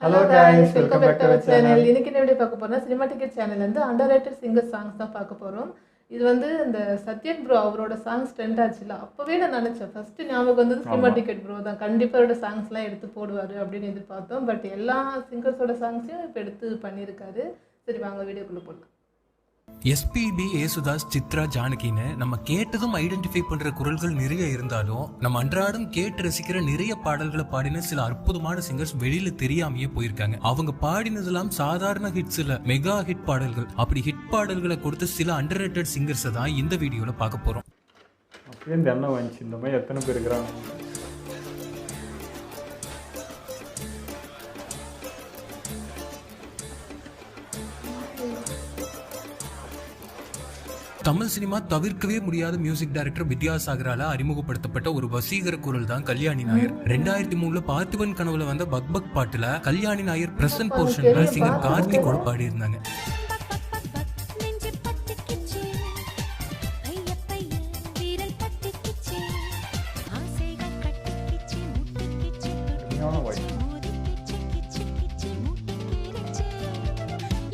Hello guys, welcome back to our channel. இன்னைக்கு என்ன video பார்க்க போறோம்னா சினிமா டிக்கெட் சேனல்ல இருந்து அண்டர்ரேட்டட் சிங்கர் சாங்ஸ் தான் பார்க்க போறோம். இது வந்து இந்த சத்யன் ப்ரோ அவரோட சாங்ஸ் ட்ரெண்ட் ஆச்சுல, அப்பவே நான் நினைச்சேன் ஃபர்ஸ்ட் ஞாபகம் வந்தது சினிமா டிக்கெட் ப்ரோ தான். கண்டிப்பா அவரோட சாங்ஸ்லாம் எடுத்து போடுவாரு அப்படின்னு எதிர்பார்த்தோம். பட் எல்லா சிங்கர்ஸோட சாங்ஸையும் இப்போ எடுத்து பண்ணியிருக்காரு. சரி வாங்க வீடியோக்குள்ள போகலாம். எஸ்பிபி, ஏசுதாஸ், சித்ரா, ஜானகின்னு நம்ம கேட்டதும் ஐடென்டிஃபை பண்ற குரல்கள் நிறைய இருந்தாலும் நம்ம அன்றாடம் கேட்டு ரசிக்கிற நிறைய பாடல்களை பாடின சில அற்புதமான சிங்கர்ஸ் வெளியில தெரியாமையே போயிருக்காங்க. அவங்க பாடினதெல்லாம் சாதாரண ஹிட்ஸ் இல்ல, மெகா ஹிட் பாடல்கள். அப்படி ஹிட் பாடல்களை கொடுத்து சில அண்டர்ரேட்டட் சிங்கர்ஸ் தான் இந்த வீடியோல பார்க்க போறோம். அப்படியே இந்த எண்ணம் வந்துச்சு, இந்த மாதிரி எத்தனை பேர் இருக்கிறாங்க. தமிழ் சினிமா தவிர்க்கவே முடியாத மியூசிக் டைரக்டர் வித்யாசாகரால அறிமுகப்படுத்தப்பட்ட ஒரு வசீகர குரல் தான் கல்யாணி நாயர். 2003 பார்த்திபன் கனவுல வந்த பக் பக் பாட்டுல கல்யாணி நாயர் பிரசன்ட் போர்ஷன்ல சிங்கர் கார்த்திகோட பாடி இருந்தாங்க.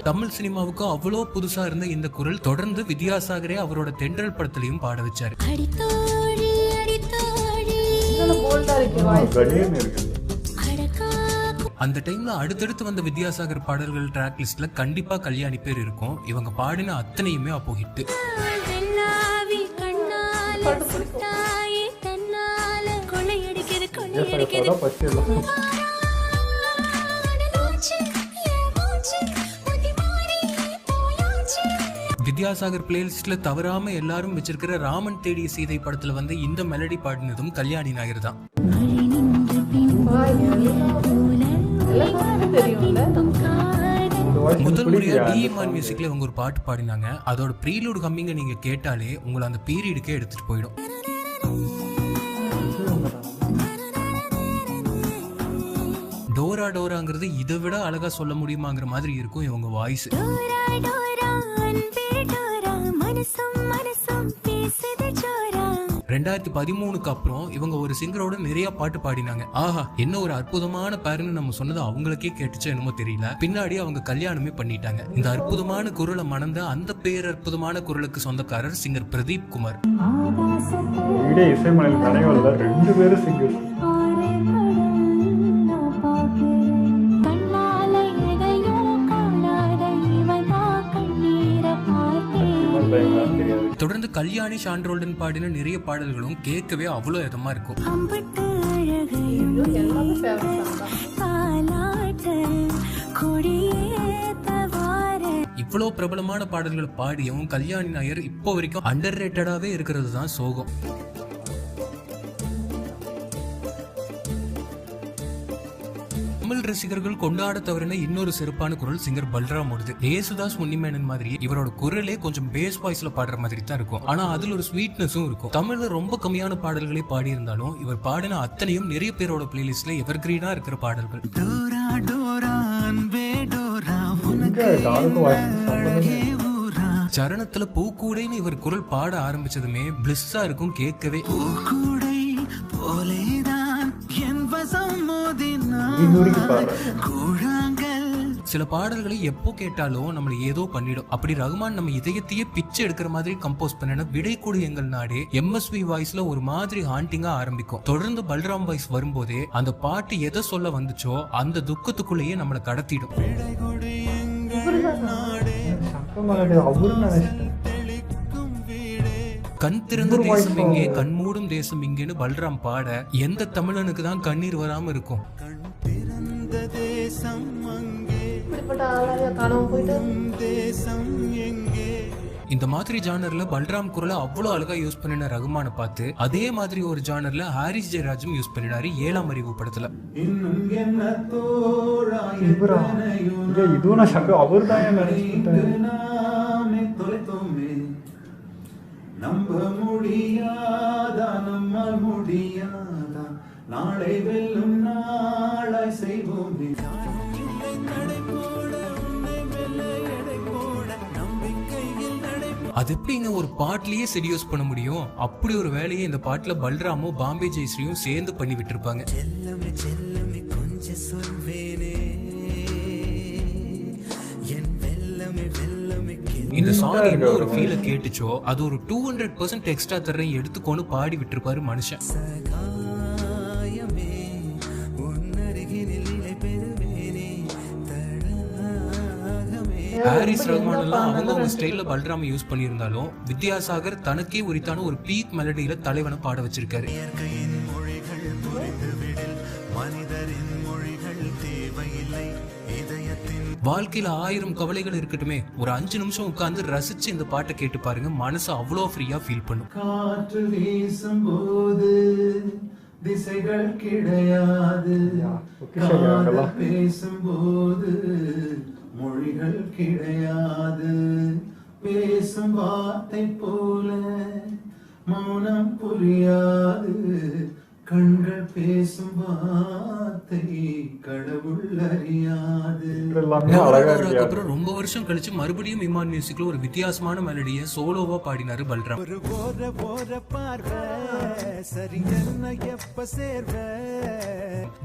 தமிழ் சினிமாவுக்கு அவ்வளோ புதுசா இருந்த இந்த குரல் தொடர்ந்து வித்யாசாகரே அவரோட தென்றல் படத்திலையும் பாட வச்சாரு. அந்த டைம்ல அடுத்தடுத்து வந்த வித்யாசாகர் பாடல்கள் ட்ராக் லிஸ்ட்ல கண்டிப்பா கல்யாணி பேர் இருக்கும். இவங்க பாடின அத்தனையுமே அப்போ ஹிட். வித்யாசாகர் பிளேலிஸ்ட்ல தவறாம எல்லாரும் வச்சிருக்கிற ராமன் தேடிய சீதை படத்துல வந்து இந்த மெலடி பாடினதும் கல்யாணி நாயர் தான். முதல் முறையா டிஎம்ஆர் மியூசிக்ல இவங்க ஒரு பாட்டு பாடினாங்க. அதோட ப்ரீலூட் கம்மிங்க நீங்க கேட்டாலே உங்களை அந்த பீரியடுக்கே எடுத்துட்டு போயிடும். டோரா டோராங்கிறது இதை விட அழகா சொல்ல முடியுமாங்கிற மாதிரி இருக்கும் இவங்க வாய்ஸ். 2013 அப்புறம் இவங்க ஒரு சிங்கரோட நிறைய பாட்டு பாடினாங்க. ஆஹா, என்ன ஒரு அற்புதமான பேருன்னு நம்ம சொன்னது அவங்களுக்கே கேட்டுச்சோ என்னமோ தெரியல. பின்னாடி அவங்க கல்யாணமே பண்ணிட்டாங்க. இந்த அற்புதமான குரலை மணந்த அந்த பேர் அற்புதமான குரலுக்கு சொந்தக்காரர் சிங்கர் பிரதீப் குமார். தொடர்ந்து கல்யாணி, ஷான்ரோல்டன் பாடின நிறைய பாடல்களும் கேட்கவே அவ்வளவு இதமா இருக்கும். இவ்வளவு பிரபலமான பாடல்களை பாடியும் கல்யாணி நாயர் இப்போ வரைக்கும் அண்டர் ரேட்டடாவே இருக்கிறது தான் சோகம். தமிழ் ரசிகர்கள் கொண்டாட தவறின இன்னொரு சிறப்பான குரல் சிங்கர் பல்ராமோடது. ஏசுதாஸ், உன்னிமேனன் மாதிரி இவரோட குரலே கொஞ்சம் பேஸ் வாய்ஸ்ல பாடுற மாதிரி தான் இருக்கும். ஆனா அதுல ஒரு ஸ்வீட்னஸும் இருக்கும். தமிழ்ல ரொம்ப கம்மியான பாடல்களை பாடி இருந்தாலும் இவர் பாடின அத்தனையும் நிறைய பேரோட பிளேலிஸ்ட்ல எவர்கிரீனா இருக்கிற பாடல்கள். சரணத்துல பூக்கூடைன்னு இவர் குரல் பாட ஆரம்பிச்சதுமே பிளிஸ்ஸா இருக்கும் கேட்கவே. சில பாடல்களை எப்போ கேட்டாலும் நம்மள ஏதோ பண்ணிடும். அப்படி ரகுமான் நம்ம இதயத்தையே பிச்சை எடுக்கிற மாதிரி கம்போஸ் பண்ண விடை கூடு எங்கள் நாடே எம்எஸ்வி வாய்ஸ்ல ஒரு மாதிரி ஹாண்டிங்கா ஆரம்பிக்கும். தொடர்ந்து பல்ராம் வாய்ஸ் வரும்போதே அந்த பாட்டு எதை சொல்ல வந்துச்சோ அந்த துக்கத்துக்குள்ளேயே நம்மளை கடத்திடும். கண் திறந்த தேசம் எங்கே, கண்மூடும் தேசம் இங்கேன்னு பல்ராம் பாட எந்த தமிழனுக்கு தான் கண்ணீர் வராம இருக்கும்? இந்த மாதிரி ஜானர்ல பல்ராம் குரலை அவ்வளவு அழகா யூஸ் பண்ணின ரகுமான பார்த்து அதே மாதிரி ஒரு ஜானர்ல ஹாரிஸ் ஜெயராஜும் யூஸ் பண்ணினாரு 7ஆம் அறிவு படத்துல. நம்ப முடியாதா, நம்மால் முடியாதா, நாளை வெல்லும் நாளாய் செய்வோம். அது எப்படிங்க ஒரு பாட்டிலேயே செடியூஸ் பண்ண முடியும்? அப்படி ஒரு வேலையை இந்த பாட்டுல பல்ராமும் பாம்பே ஜெயஸ்ரீயும் சேர்ந்து பண்ணி விட்டுருப்பாங்க. இந்த சாங் என்ன ஒரு ஃபீலை கேட்டுச்சோ அது ஒரு 200% எக்ஸ்ட்ரா தர்றேன் எடுத்துக்கொண்டு பாடி விட்டுருப்பாரு மனுஷன். ஹாரிஸ் ரஹ்மான் எல்லாம் அவங்க ஸ்டைல்ல பல்ராம யூஸ் பண்ணியிருந்தாலும் வித்யாசாகர் தனக்கே உரித்தான ஒரு பீக் மெலடியில தலைவனை பாட வச்சிருக்காரு. வாழ்க்கையில 1000 கவலைகள் இருக்கட்டுமே, ஒரு 5 நிமிஷம் உட்கார்ந்து ரசிச்சு இந்த பாட்டை கேட்டு பாருங்க, மனசு அவ்வளோ ஃப்ரீயா ஃபீல் பண்ணும். காற்று வீசும்போது திசைகள் கிடையாது, பேசும்போது மொழிகள் கிடையாது, பேசும் வார்த்தை போல மௌனம் புரியாது, கண்கள் பேசும் வார்த்தை கடவுள் அறியாது. அப்புறம் ரொம்ப வருஷம் கழிச்சு மறுபடியும் இமான் மியூசிக்ல ஒரு வித்தியாசமான மெலடியை சோலோவா பாடினாரு பல்ராம்.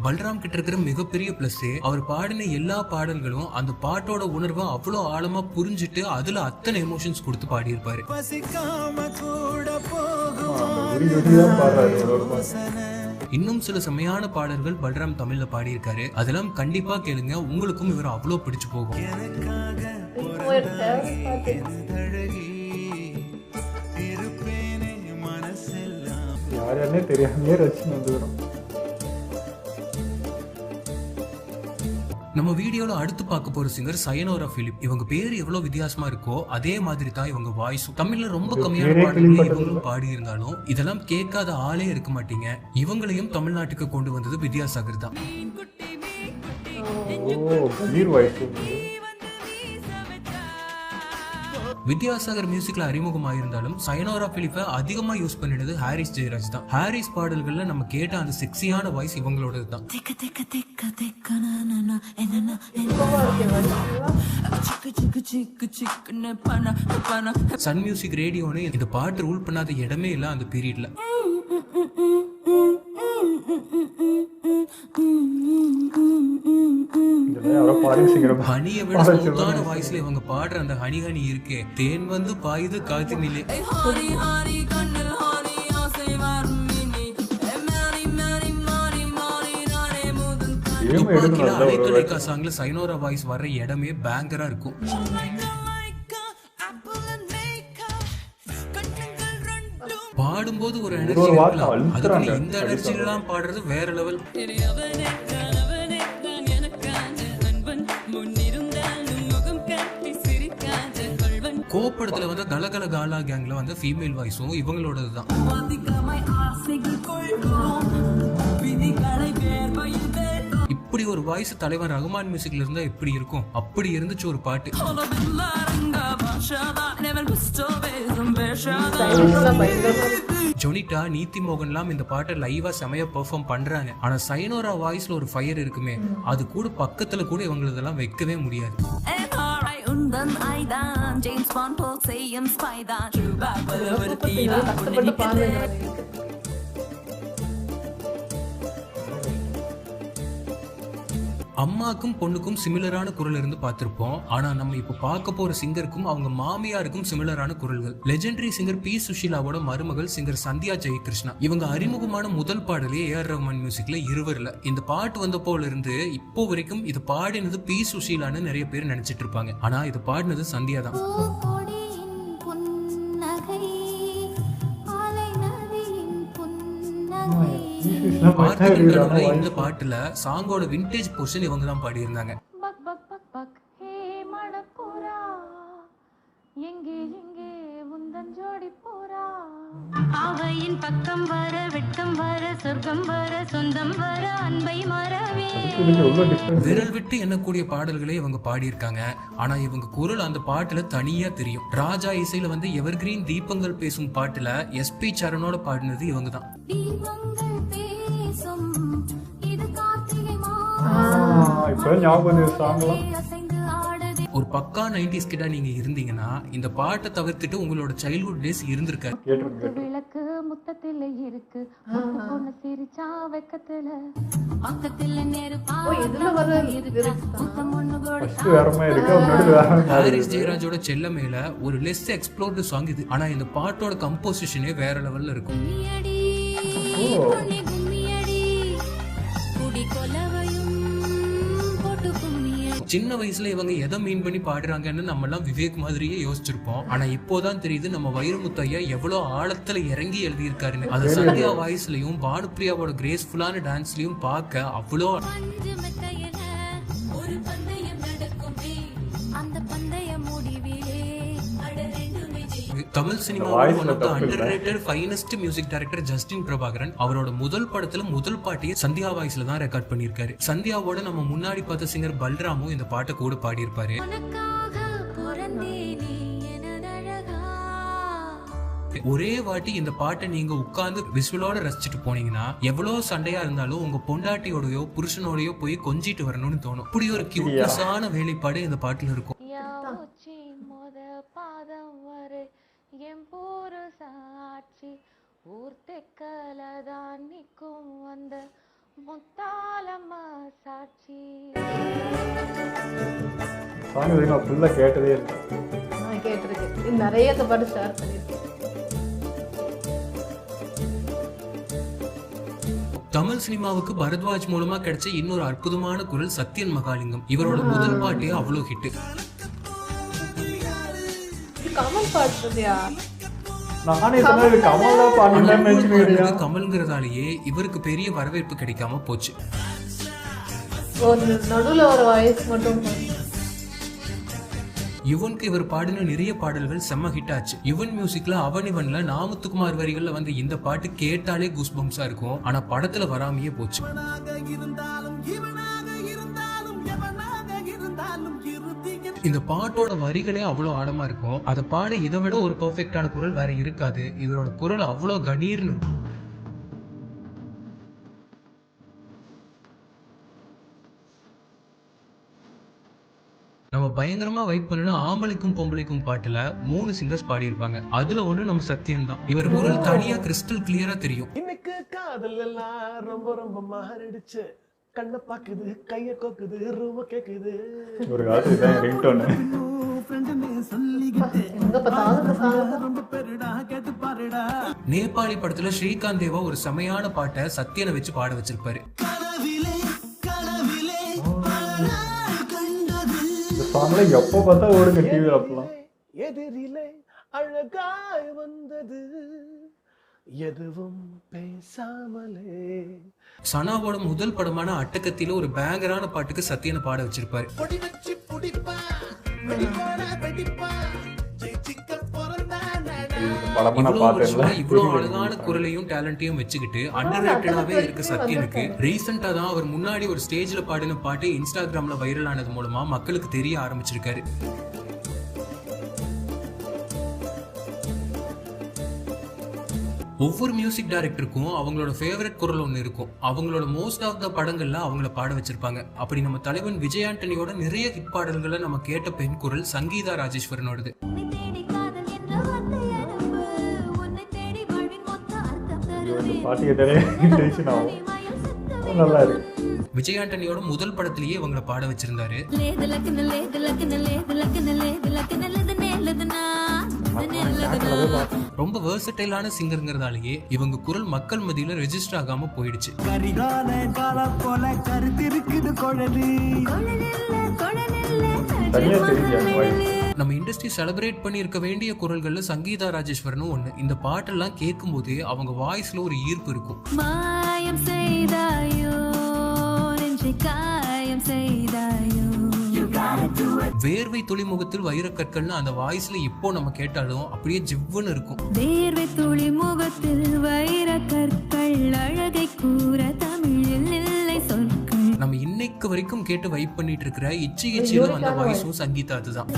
பல்ராம் கிட்ட இருக்கிற மிகப்பெரிய பிளஸ் அவர் பாடின எல்லா பாடல்களும் அந்த பாட்டோட உணர்வை அவ்வளவு ஆழமா புரிஞ்சுட்டு அதுல அத்தனை எமோஷன்ஸ் கொடுத்து பாடியிருப்பாரு. இன்னும் சில செமையான பாடல்கள் பல்ராம் தமிழ்ல பாடியிருக்காரு, அதெல்லாம் கண்டிப்பா கேளுங்க, உங்களுக்கும் இவர் அவ்வளவு பிடிச்சு போகும். யாருன்னே தெரியாமே ரசிச்சு வந்துடும். நம்ம வீடியோல அடுத்து பார்க்க போற சிங்கர் சயனோரா பிலிப். இவங்க பேர் எவ்வளவு வித்தியாசமா இருக்கோ அதே மாதிரி தான் இவங்க வாய்ஸும். தமிழ்ல ரொம்ப கம்மியான பாடல்களை இவங்களும் பாடி இருந்தாலும் இதெல்லாம் கேட்காத ஆளே இருக்க மாட்டீங்க. இவங்களையும் தமிழ்நாட்டுக்கு கொண்டு வந்தது வித்யாசாகர் தான். வித்யாசாகர் மியூசிக்ல அறிமுகமாயிருந்தாலும் சயனோரா பிலிப்பை அதிகமா யூஸ் பண்ணினது ஹாரிஸ் ஜெயராஜ் தான். ஹாரிஸ் பாடல்கள்ல நம்ம கேட்ட அந்த செக்ஸியான வாய்ஸ் இவங்களோடது தான். சன் மியூசிக் ரேடியோன்னு இந்த பாட்டு ரூல் பண்ணாத இடமே இல்ல அந்த பீரியட்ல. ஹனியை விட ஸ்மூத்தான வாய்ஸ்ல இவங்க பாடுற அந்த ஹனி ஹனி இருக்கே, தேன் வந்து பாயுது காத்து நிலை. அலைக்கலைக்கா சாங்ல சைனோரா வாய்ஸ் வர்ற இடமே பேங்கரா இருக்கும். பாடும்போது ஒரு எனர்ஜி இருக்கலாம், அதுக்கு இந்த எனர்ஜி எல்லாம் பாடுறது வேற லெவல். கோப்படத்துல வந்து கலகல காலா கேங்ல வந்து ஃபீமேல் வாய்ஸும் இவங்களோடது தான். இப்படி ஒரு வாய்ஸ் தலைவர் ரகுமான் மியூசிக்ல இருந்தா எப்படி இருக்கும்? அப்படி இருந்துச்சு ஒரு பாட்டு. ஜொனிட்டா, நீதி மோகன்லாம் இந்த பாட்டை லைவா செமையா பெர்ஃபார்ம் பண்றாங்க. ஆனா சைனோரா வாய்ஸ்ல ஒரு ஃபயர் இருக்குமே, அது கூட பக்கத்துல கூட இவங்களதெல்லாம் வைக்கவே முடியாது. அம்மாக்கும் பொண்ணுக்கும் சிமிலரான குரல் இருந்து பார்த்திருப்போம். ஆனா நம்ம இப்ப பார்க்க போற சிங்கருக்கும் அவங்க மாமியாருக்கும் சிமிலரான குரல்கள். லெஜெண்டரி சிங்கர் பி சுஷீலாவோட மருமகள் சிங்கர் சந்தியா ஜெயகிருஷ்ணா. இவங்க அறிமுகமான முதல் பாடலே ஏஆர் ரஹ்மான் மியூசிக்ல இருவர்ல. இந்த பாட்டு வந்த போல இருந்து இப்போ வரைக்கும் இது பாடினது பி சுஷீலான்னு நிறைய பேர் நினைச்சிட்டு இருப்பாங்க. ஆனா இது பாடினது சந்தியா தான். இந்த பாட்டுல சாங்கோட விண்டேஜ் போர்ஷன் இவங்க தான் பாடி இருந்தாங்க. விரல் விட்டு எண்ணக்கூடிய பாடல்களே இவங்க பாடியிருக்காங்க. ஆனா இவங்க குரல் அந்த பாட்டுல தனியா தெரியும். ராஜா இசையில வந்து எவர்கிரீன் தீபங்கள் பேசும் பாட்டுல எஸ்பி சரணோட பாடினது இவங்க தான். ஒரு பக்கா 90s கிட்ட நீங்க இருந்தீங்கன்னா இந்த பாட்டை தவிர்த்துட்டு உங்களோட சைல்ட்ஹுட் டேஸ் இருந்திருக்காரு. கேட்டிருக்கேன். விளக்கு முத்தத்தில இருக்கு பொண்ணு சிரிச்சா வெக்கத்துல பக்கத்துல நெருப்பா இதுல வர lyrics தான். ஃபர்ஸ்ட் வேற மாதிரி இருக்கு, முன்னாடி வேற மாதிரி ஹாரிஸ் இருக்கு. ஜெயராஜோட செல்ல மேல ஒரு லெஸ் எக்ஸ்ப்ளோர்டு சாங் இது. ஆனா இந்த பாட்டோட கம்போசிஷனே வேற லெவல்ல இருக்கும். சின்ன வயசுல இவங்க எதை மீன் பண்ணி பாடுறாங்கன்னு நம்ம எல்லாம் விவேக் மாதிரியே யோசிச்சிருப்போம். ஆனா இப்போதான் தெரியுது நம்ம வைரமுத்து ஐயா எவ்வளவு ஆழத்துல இறங்கி எழுதியிருக்காருன்னு. அது சந்தியா வாய்ஸ்லயும் பானுப்பிரியாவோட கிரேஸ்ஃபுல்லான டான்ஸ்லயும் பார்க்க அவ்வளோ. தமிழ் சினிமாவோட underrated finest music director Justin Prabhakaran அவரோட முதல் படத்துல முதல் பாட்டையே சந்தியா வாய்ஸ்ல தான் ரெக்கார்ட் பண்ணியிருக்காரு. சந்தியாவோட நம்ம முன்னாடி பார்த்த சிங்கர் பல்ராமும் இந்த பாட்டை கூட பாடியிருப்பாரு. ஒரே வாட்டி இந்த பாட்டை நீங்க உட்கார்ந்து விசுவலோட ரசிச்சுட்டு போனீங்கன்னா எவ்வளவு சண்டையா இருந்தாலும் உங்க பொண்டாட்டியோடயோ புருஷனோடயோ போய் கொஞ்சிட்டு வரணும்னு தோணும். இப்படி ஒரு கியூட்டான வேலைப்பாடு இந்த பாட்டுல இருக்கும். என் போரு சாட்சி ஊர்த்தெக்கலதான் நிற்கும் வந்த முத்தாலம்மா சாட்சி. சாங் இது நான் ஃபுல்லா கேட்டதே இல்லை. நான் கேட்டிருக்கேன், நிறைய இந்த பாட்டு ஷேர் பண்ணியிருக்கேன். தமிழ் சினிமாவுக்கு பரத்வாஜ் மூலமா கிடைச்ச இன்னொரு அற்புதமான குரல் சத்யன் மகாலிங்கம். இவரோட முதல் பாட்டே அவ்வளோ ஹிட். கமல் பாடுறதையா? நானே கமல் தான் பாடுறேன்னு கமல்ங்கிறதாலேயே இவருக்கு பெரிய வரவேற்பு கிடைக்காம போச்சு. நடுவுல ஒரு வாய்ஸ் மட்டும். யுவனுக்கு இவர் பாடின நிறைய பாடல்கள் செம்ம ஹிட் ஆச்சு. யுவன் மியூசிக்ல அவனிவன்ல நாமுத்துக்குமார் வரிகள்ல வந்து இந்த பாட்டு கேட்டாலே கூஸ் பம்ப்ஸா இருக்கும். ஆனா படத்துல வராமையே போச்சு. இந்த பாட்டோட வரிகளே அவ்வளோ ஆழமா இருக்கும். அதை பாட இதை விட ஒரு பெர்ஃபெக்டான குரல் வேற இருக்காது. இவரோட குரல் அவ்வளோ கணீர்னு. நம்ம பயங்கரமா வைப் பண்ண ஆம்பளைக்கும் பொம்பளைக்கும் பாட்டுல 3 சிங்கர்ஸ் பாடியிருப்பாங்க. அதுல ஒண்ணு நம்ம சத்யன் தான். இவர் குரல் தனியா கிறிஸ்டல் கிளியரா தெரியும். இன்னைக்கு காதல் எல்லாம் ரொம்ப ரொம்ப மாறிடுச்சு, கண்ணை பாக்குது கைய கோக்குது ரூப கேக்குது. ஒரு காலத்துல இதான் ரிங்டோன். நேபாளி படத்துல ஸ்ரீகாந்த் தேவா ஒரு செமையான பாட்டை சத்யனை வச்சு பாட வச்சிருப்பாரு. சாங்ல எப்போ பார்த்தா ஓடுங்க டிவில அப்பலாம். எதிரிலே அழகாய் வந்தது எதுவும் பேசாமலே. சனாவோட முதல் படமான அட்டகத்தில ஒரு பேங்கரான பாட்டுக்கு சத்யனை பாட வச்சிருப்பாரு. இவ்வளவு அழகான குரலையும் டேலண்டையும் வச்சுக்கிட்டு அண்டர்ரேட்டடாவே இருக்க சத்யனுக்கு ரீசெண்டா தான் அவர் முன்னாடி ஒரு ஸ்டேஜ்ல பாடின பாட்டு இன்ஸ்டாகிராம்ல வைரல் ஆனது மூலமா மக்களுக்கு தெரிய ஆரம்பிச்சிருக்காரு. ஒவ்வொரு மியூசிக் டைரக்டருக்கும் அவங்களோட ஃபேவரட் குரல் ஒன்று இருக்கும். அவங்களோட மோஸ்ட் ஆஃப் த படங்கள்ல அவங்கள பாட வச்சிருப்பாங்க. அப்படி நம்ம தலைவன் விஜய் ஆண்டனியோட நிறைய ஹிட் பாடல்களை நம்ம கேட்ட பெண் குரல் சங்கீதா ராஜேஸ்வரனோடது. விஜய் ஆண்டனியோட முதல் படத்திலேயே இவங்களை பாட வச்சிருந்தாரு. ரொம்ப வெர்சடைலான சிங்கர்ங்கிறதாலேயே இவங்க குரல் மக்கள் மத்தியில ரெஜிஸ்டர் ஆகாம போயிடுச்சு. நம்ம இண்டஸ்ட்ரி செலிப்ரேட் பண்ணி இருக்க வேண்டிய குரல்கள்ல சங்கீதா ராஜேஸ்வரனும் ஒண்ணு. இந்த பாட்டெல்லாம் கேட்கும் போதே அவங்க வாய்ஸ்ல ஒரு ஈர்ப்பு இருக்கும். வேர்வை துளி முகத்தில் வைரக்கற்கள்னு அந்த வாய்ஸ்ல இப்போ நம்ம கேட்டாலும் அப்படியே ஜிவ்வுன்னு இருக்கும். வேர்வை துளி முகத்தில் வைரக்கற்கள் அழகை கூற தமிழில் இல்லை சொற்கள். நம்ம இன்னைக்கு வரைக்கும் கேட்டு வைப் பண்ணிட்டு இருக்கிற இச்சி இச்சியில வந்த வாய்ஸும் சங்கீதா அதுதான்.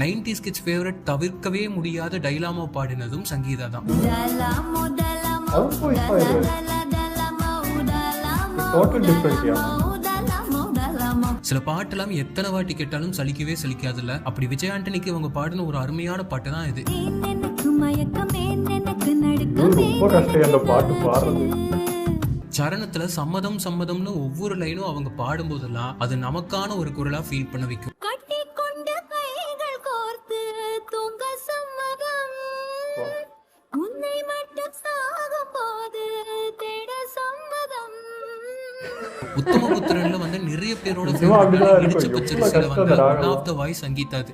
90s கிட்ஸ் ஃபேவரட் தவிர்க்கவே முடியாத டைலாமோ பாடினதும் சங்கீதா தான். Total different. சில பாட்டெல்லாம் எத்தனை வாட்டி கேட்டாலும் சலிக்கவே சலிக்காதுல்ல. அப்படி விஜய் ஆண்டனிக்கு அவங்க பாடின ஒரு அருமையான பாட்டு தான் இது. ரொம்ப கஷ்டம் அந்த பாட்டு பாடுறது. சரணத்துல சம்மதம் சம்மதம்னு ஒவ்வொரு லைனும் அவங்க பாடும்போதெல்லாம் அது நமக்கான ஒரு குரலா ஃபீல் பண்ண வைக்கும். உத்தமபுத்திரன்ல வந்து நிறைய பேரோட இடிச்சு பச்சரிசில வந்து one of the voice Sangeetha. அது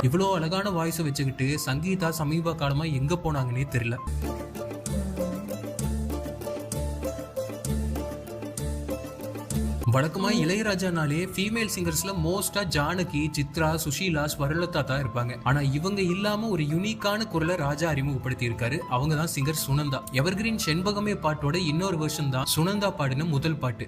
இவ்வளோ அழகான வாய்ஸை வச்சுக்கிட்டு சங்கீதா சமீப காலமா எங்க போனாங்கன்னே தெரியல. வழக்கமா இளையராஜானாலே ஃபீமேல் சிங்கர்ஸ்ல மோஸ்டா ஜானகி, சித்ரா, சுஷீலா, ஸ்வரலதா தான் இருப்பாங்க. ஆனா இவங்க இல்லாம ஒரு யூனிக்கான குரலை ராஜா அறிமுகப்படுத்தி இருக்காரு. அவங்க தான் சிங்கர் சுனந்தா. எவர்கிரீன் செண்பகமே பாட்டோட இன்னொரு வெர்ஷன் தான் சுனந்தா பாடின முதல் பாட்டு.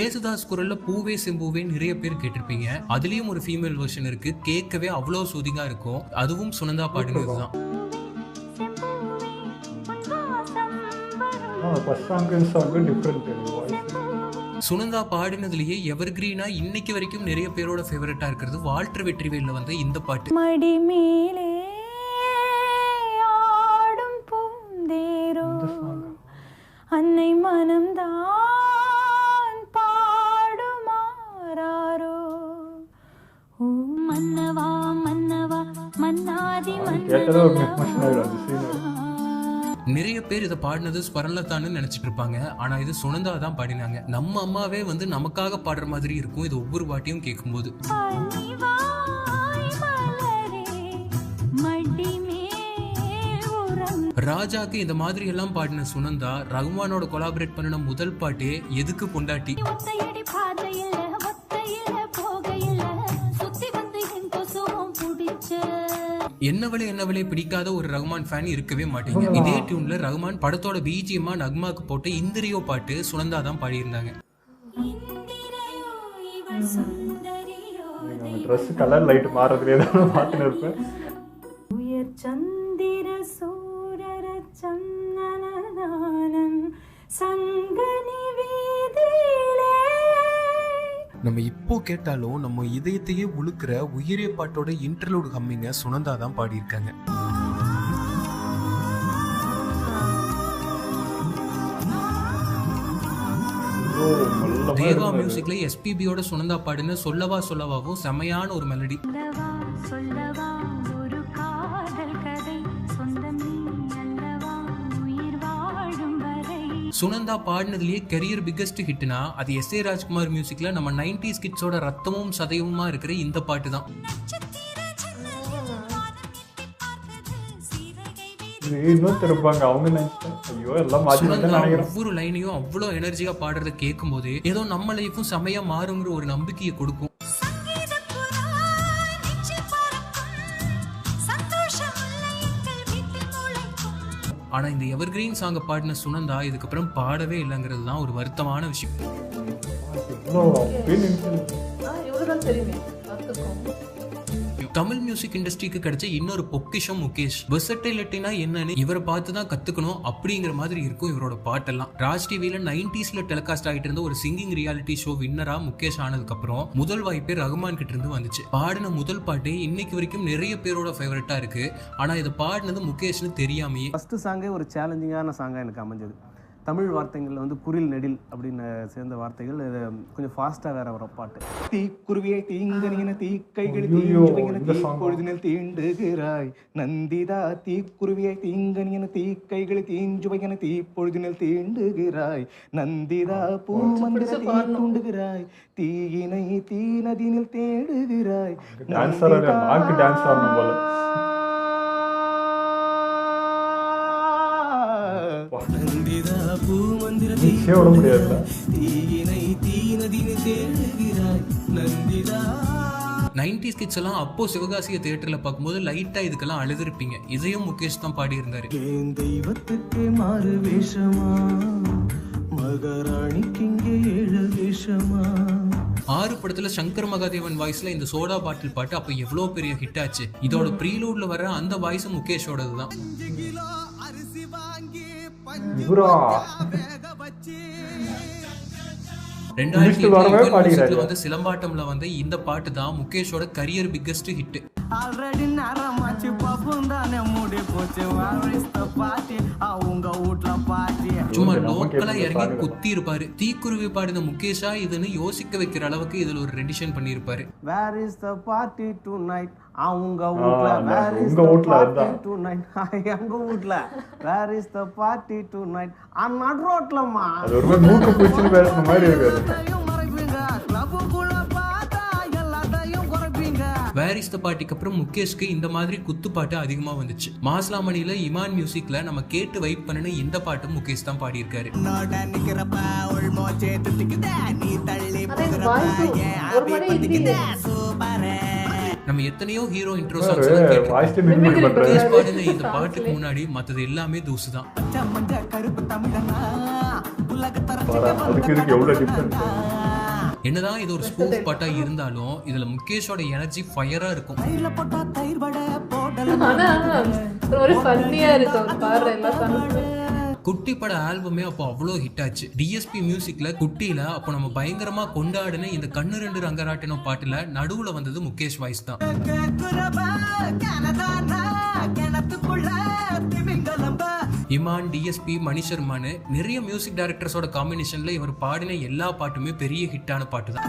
ஏசுதாஸ் குரல்ல பூவே செம்பூவே நிறைய பேர் கேட்டிருப்பீங்க. அதுலயும் ஒரு ஃபீமேல் வெர்ஷன் இருக்கு. கேட்கவே அவ்வளவு சூதிங்கா இருக்கும். அதுவும் சுனந்தா பாடினதுதான். சுனந்தா பாடினதுலயே எவர்கிரீனா இன்னைக்கு வரைக்கும் நிறைய பேரோட ஃபேவரட்டா இருக்கிறது வால்டர் வெற்றிவேல்ல வந்து இந்த பாட்டு. மடி மேலே ஆடும் பூந்தேரோ அன்னை மனம்தான் பாடுமாறாரோ ஓ மன்னவா மன்னவா மன்னாதி மன்னவா. நிறைய பேர் இதை பாடினது ஸ்வரலதான்னு நினைச்சிட்டு இருப்பாங்க. ஆனா இது சுனந்தா தான் பாடினாங்க. நம்ம அம்மாவே வந்து நமக்காக பாடுற மாதிரி இருக்கும் இது ஒவ்வொரு வாட்டியும் கேட்கும்போது. ராஜாக்கு இந்த மாதிரி எல்லாம் பாடின சுனந்தா ரகுமானோட கொலாபரேட் பண்ணின முதல் பாட்டே எதுக்கு பொண்டாட்டி. என்னவளே பிடிக்காத ஒரு ரகுமான் ஃபேன் இருக்கவே மாட்டீங்க. இதே டியூன்ல ரகுமான் படத்தோட பிஜிஎம்மா நக்மாக்கு போட்டு இந்திரியோ பாட்டு சுனந்தா தான் பாடியிருந்தாங்க. ட்ரெஸ் கலர் லைட் மாறதுலயே தான் மாத்தின இருப்பேன். சந்திர சூரர சன்னனதானம் சங்கனி வீதியிலே. நம்ம இப்போ கேட்டாலும் நம்ம இதயத்தையே உழுக்கிற உயிரே பாட்டோட இன்டர்லூட் ஹம்மிங்க சுனந்தா தான் பாடியிருக்காங்க. தேவா மியூசிக்ல எஸ்பிபியோட சுனந்தா பாடின சொல்லவா சொல்லவாவும் செமையான ஒரு மெலடி. சுனந்தா பாடினதுலயே கெரியர் பிக்கஸ்ட் ஹிட்னா அது எஸ்.ஏ. ராஜ்குமார் மியூசிக்ல நம்ம 90s கிட்ஸோட ரத்தமும் சதயமுமா இருக்கிற இந்த பாட்டு தான். ஒவ்வொரு லைனையும் அவ்வளோ எனர்ஜியா பாடுறத கேட்கும் போது ஏதோ நம்ம லைஃபும் செமையா மாறுங்கிற ஒரு நம்பிக்கையை கொடுக்கும். ஆனா இந்த எவர்கிரீன் சாங்க பாடின சுனந்தா இதுக்கப்புறம் பாடவே இல்லைங்கிறது தான் ஒரு வருத்தமான விஷயம். தமிழ் மியூசிக் இண்டஸ்ட்ரிக்கு கிடைச்ச இன்னொரு பொக்கிஷம் முகேஷ். வெர்சட்டிலிட்டினா என்னன்னு இவரை பார்த்து தான் கத்துக்கணும் அப்படிங்கிற மாதிரி இருக்கும் இவரோட பாட்டெல்லாம். ராஜ் டிவில 90sல டெலிகாஸ்ட் ஆகிட்டு இருந்த ஒரு சிங்கிங் ரியாலிட்டி ஷோ வின்னரா முகேஷ் ஆனதுக்கு அப்புறம் முதல் வாய்ப்பே ரகுமான் கிட்ட இருந்து வந்துச்சு. பாடின முதல் பாட்டே இன்னைக்கு வரைக்கும் நிறைய பேரோட ஃபேவரட்டா இருக்கு. ஆனா இதை பாடினது முகேஷ்னு தெரியாமையே. ஃபர்ஸ்ட் சாங்கே ஒரு சேலஞ்சிங்கான சாங்கா எனக்கு அமைஞ்சது. தமிழ் வார்த்தைகளில் வந்து குரில் நெடில் அப்படின்னு சேர்ந்த வார்த்தைகள் கொஞ்சம் ஃபாஸ்ட்டாக வேற வர பாட்டு. தீக்குருவியை தீங்கனின தீக்கைகள் தீங்குவையின தீப்பொழுதினில் தீண்டுகிறாய் நந்திதா. தீக்குருவியை தீங்கனின தீக்கைகள் தீஞ்சுவையின தீப்பொழுதினில் தீண்டுகிறாய் நந்திதா. பூமந்திர தீண்டுகிறாய் தீயினை தீநதினில் தேடுகிறாய். நந்திதா பூமந்திர தீயினை தீநதினில் தேடுகிறாய் நந்திதா. 90s கிட்ஸ் எல்லாம் அப்போ சிவகாசிய தியேட்டர்ல பார்க்கும்போது லைட்டா இதுக்கெல்லாம் அழுதுருப்பீங்க. இதையும் முகேஷ் தான் பாடி இருந்தாரு. தெய்வத்துக்கு மாறு வேஷமா மகாராணிக்கு இங்கே ஏழு வேஷமா. 6 படத்துல சங்கர் மகாதேவன் வாய்ஸ்ல இந்த சோடா பாட்டில் பாட்டு அப்ப எவ்வளவு பெரிய ஹிட் ஆச்சு. இதோட ப்ரீலூட்ல வர அந்த வாய்ஸ் முகேஷோடது தான். இவரா 2020 வந்து சிலம்பாட்டம்ல வந்து இந்த பாட்டு தான் முகேஷோட கரியர் பிக்கஸ்ட் ஹிட். ஆல்ரெடி நேரமாச்சு பாப்போம் தானே மூடி போச்சு பாட்டி அவங்க வீட்ல பாட்டி சும்மா லோக்கலா இறங்கி குத்தி இருப்பாரு. தீக்குருவி பாடின முகேஷா இதுன்னு யோசிக்க வைக்கிற அளவுக்கு இதுல ஒரு ரெடிஷன் பண்ணிருப்பாரு. Where is the party tonight அவங்க வீட்ல வேர் இஸ் உங்க த வீட்ல பார்ட்டி டு நைட் எங்க வீட்ல where is the party tonight நட் ரோட்லமா. அது ஒரு மாதிரி மூக்கு பிடிச்சுன்னு பேசுன மாதிரி இருக்காது. வேர் இஸ் த பார்ட்டிக்கு அப்புறம் முகேஷ்க்கு இந்த மாதிரி குத்து பாட்டு அதிகமா வந்துச்சு. மாஸ்லாமணியில இமான் மியூசிக்ல நம்ம கேட்டு வைப் பண்ணின இந்த பாட்டு முகேஷ் தான் பாடியிருக்காரு. நம்ம எத்தனையோ ஹீரோ இன்ட்ரோ சாங்ஸ் எல்லாம் கேட்டிருக்கோம். முகேஷ் பாடின இந்த பாட்டுக்கு முன்னாடி மத்தது எல்லாமே தூசு தான். அதுக்கு இதுக்கு எவ்வளவு டிஃபரன்ஸ். என்னதான் இது ஒரு ஸ்பூஃப் பாட்டா இருந்தாலும் இதுல முகேஷோட எனர்ஜி ஃபயரா இருக்கும். ஆனா ஒரு ஃபன்னியா இருக்கு அவர் பாடுற எல்லா சாங்ஸும். குட்டி பட ஆல்பமே அப்போ அவ்வளோ ஹிட் ஆச்சு. டிஎஸ்பி மியூசிக்ல குட்டியில அப்போ நம்ம பயங்கரமா கொண்டாடின இந்த கண்ணு ரெண்டு ரங்கராட்டினம் பாட்டுல நடுவுல வந்தது முகேஷ் வாய்ஸ் தான். இமான், டிஎஸ்பி, மணி சர்மான்னு நிறைய மியூசிக் டைரக்டர்ஸோட காம்பினேஷன்ல இவர் பாடின எல்லா பாட்டுமே பெரிய ஹிட்டான பாட்டு தான்.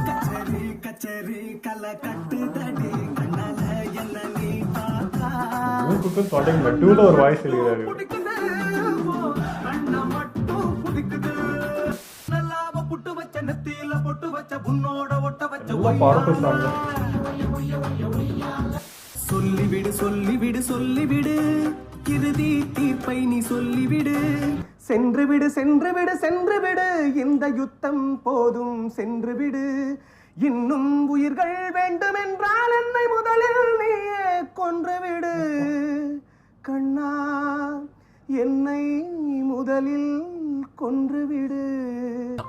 மூக்குக்கும் தொண்டைக்கு நடுவுல ஒரு வாய்ஸ் எழுதுறாரு. சொல்லிவிடு சொல்லிவிடு சொல்லிவிடு இறுதி தீர்ப்பை நீ சொல்லிவிடு. சென்று விடு சென்று விடு சென்று விடு இந்த யுத்தம் போதும் சென்று விடு. இன்னும் உயிர்கள் வேண்டும் என்றால் என்னை முதலில் நீயே கொன்று விடு. கண்ணா என்னை முதலில் கொன்று விடு.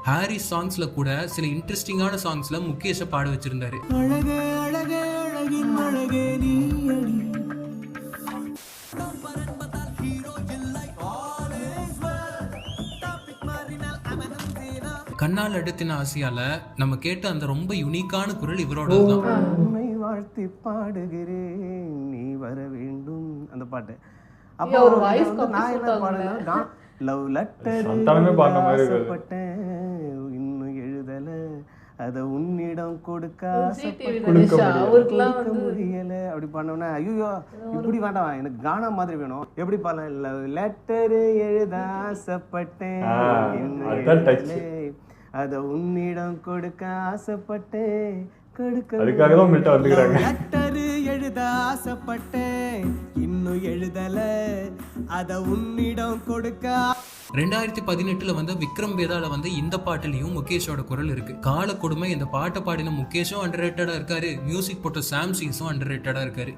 ஹாரி சாங்ஸ்ல கூட சில இன்ட்ரெஸ்டிங்கான சாங்ஸ்ல முகேஷ பாட வச்சிருந்தாரு. அழகே அழகே அழகின் அழகே நீ அடி. கண்ணால் அடுத்தின ஆசையால நம்ம கேட்ட அந்த ரொம்ப யூனிக்கான குரல் இவரோடதுதான். உன்னை வாழ்த்தி பாடுகிறேன் நீ வர வேண்டும் அந்த பாட்டு. அப்போ ஒரு வாய்ஸ் நான் என்ன பாடுனா லவ் லெட்டர் சந்தானமே பாடுற மாதிரி இருக்கு. ஆசைப்பட்டேன் இன்னும் எழுதல அத உன்னிடம் கொடுக்க முடியல அப்படி பண்ணோன்னா ஐயோ இப்படி வேண்டாம் எனக்கு கானா மாதிரி வேணும். எப்படி பாடலாம் லவ் லெட்டர் எழுத ஆசைப்பட்டேன் அத உன்னிடம் கொடுக்க ஆசைப்பட்டேன் அதுக்காக தான் உங்கள்கிட்ட வந்துக்கிறாங்க. லெட்டர் எழுத ஆசைப்பட்டேன் இன்னும் எழுதல அத உன்னிடம் கொடுக்க. 2018 வந்து விக்ரம் வேதால வந்து இந்த பாட்டுலயும் முகேஷோட குரல் இருக்கு. கால கொடுமை இந்த பாட்டை பாடின முகேஷும் அண்டர்ரேட்டடா இருக்காரு. மியூசிக் போட்ட சாம் சிங்ஸும் அண்டர்ரேட்டடா இருக்காரு.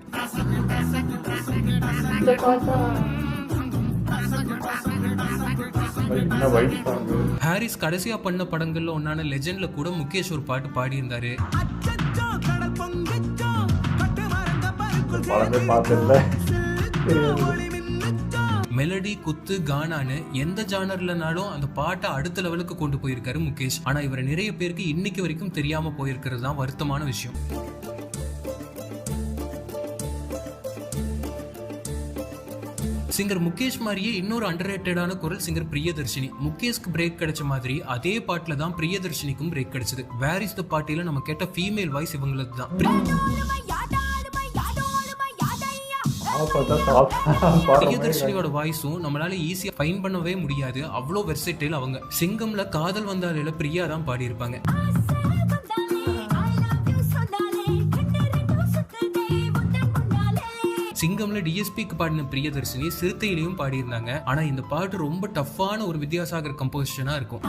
ஹாரிஸ் கடைசியா பண்ண படங்கள்ல ஒன்னான லெஜெண்ட்ல கூட முகேஷ் ஒரு பாட்டு பாடி இருந்தாரு. மெலடி, குத்து, கானான்னு எந்த ஜானர்லனாலும் அந்த பாட்டை அடுத்த லெவலுக்கு கொண்டு போயிருக்காரு முகேஷ். ஆனா இவரை நிறைய பேருக்கு இன்னைக்கு வரைக்கும் தெரியாம போயிருக்கிறது தான் வருத்தமான விஷயம். சிங்கர் முகேஷ் மாதிரியே இன்னொரு அண்டர்ரேட்டடான குரல் சிங்கர் பிரியதர்ஷினி. முகேஷ்க்கு பிரேக் கிடைச்ச மாதிரி அதே பாட்டுல தான் பிரியதர்ஷினிக்கும் பிரேக் கிடைச்சது. வேர் இஸ் த பார்ட்டில நம்ம கேட்ட ஃபீமேல் வாய்ஸ் இவங்களுக்கு தான். பிரியதர்ஷினியோட வாய்ஸும் நம்மளால ஈஸியா ஃபைன் பண்ணவே முடியாது. அவ்வளோ வெர்சடைல் அவங்க. சிங்கம்ல காதல் வந்தாலே பிரியா தான் பாடி இருப்பாங்க. சிங்கம்ல டிஎஸ்பிக்கு பாடின பிரியதர்ஷினி சிறுத்தையிலையும் பாடியிருந்தாங்க. ஆனா இந்த பாட்டு ரொம்ப டஃப்பான ஒரு வித்யாசாகர் கம்போசிஷனா இருக்கும்.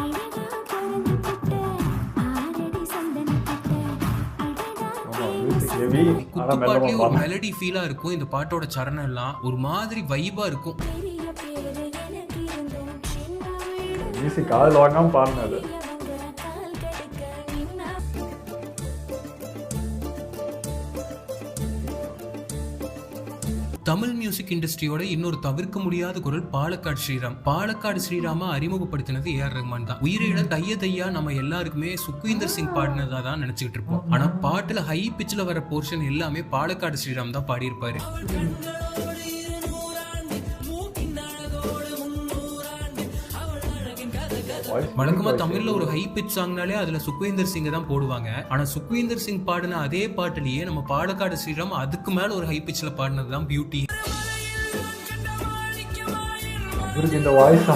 குத்துப்பாட்டுலயே ஒரு மெலடி ஃபீலா இருக்கும். இந்த பாட்டோட சரணம் எல்லாம் ஒரு மாதிரி வைபா இருக்கும். தமிழ் மியூசிக் இண்டஸ்ட்ரியோட இன்னொரு தவிர்க்க முடியாத குரல் பாலக்காடு ஸ்ரீராம். பாலக்காடு ஸ்ரீராம அறிமுகப்படுத்தினது ஏஆர் ரஹ்மான் தான். உயிரிழ தைய தையா நம்ம எல்லாருக்குமே சுக்வீந்தர் சிங் பாடினதா தான் நினைச்சுக்கிட்டு இருப்போம். ஆனா பாட்டுல ஹை பிச்சில் வர போர்ஷன் எல்லாமே பாலக்காடு ஸ்ரீராம் தான் பாடியிருப்பாரு. வழக்கமா தமிழ்ல ஒரு ஹை பிச் சாங்னாலே அதுல சுக்வீந்தர் சிங் தான் போடுவாங்க. ஆனா சுக்வீந்தர் சிங் பாடின அதே பாட்டுலயே நம்ம பாலக்காடு ஸ்ரீராம் அதுக்கு மேல ஒரு ஹை பிச்ல பாடினதுதான் பியூட்டி. இந்த வாய்ஸ்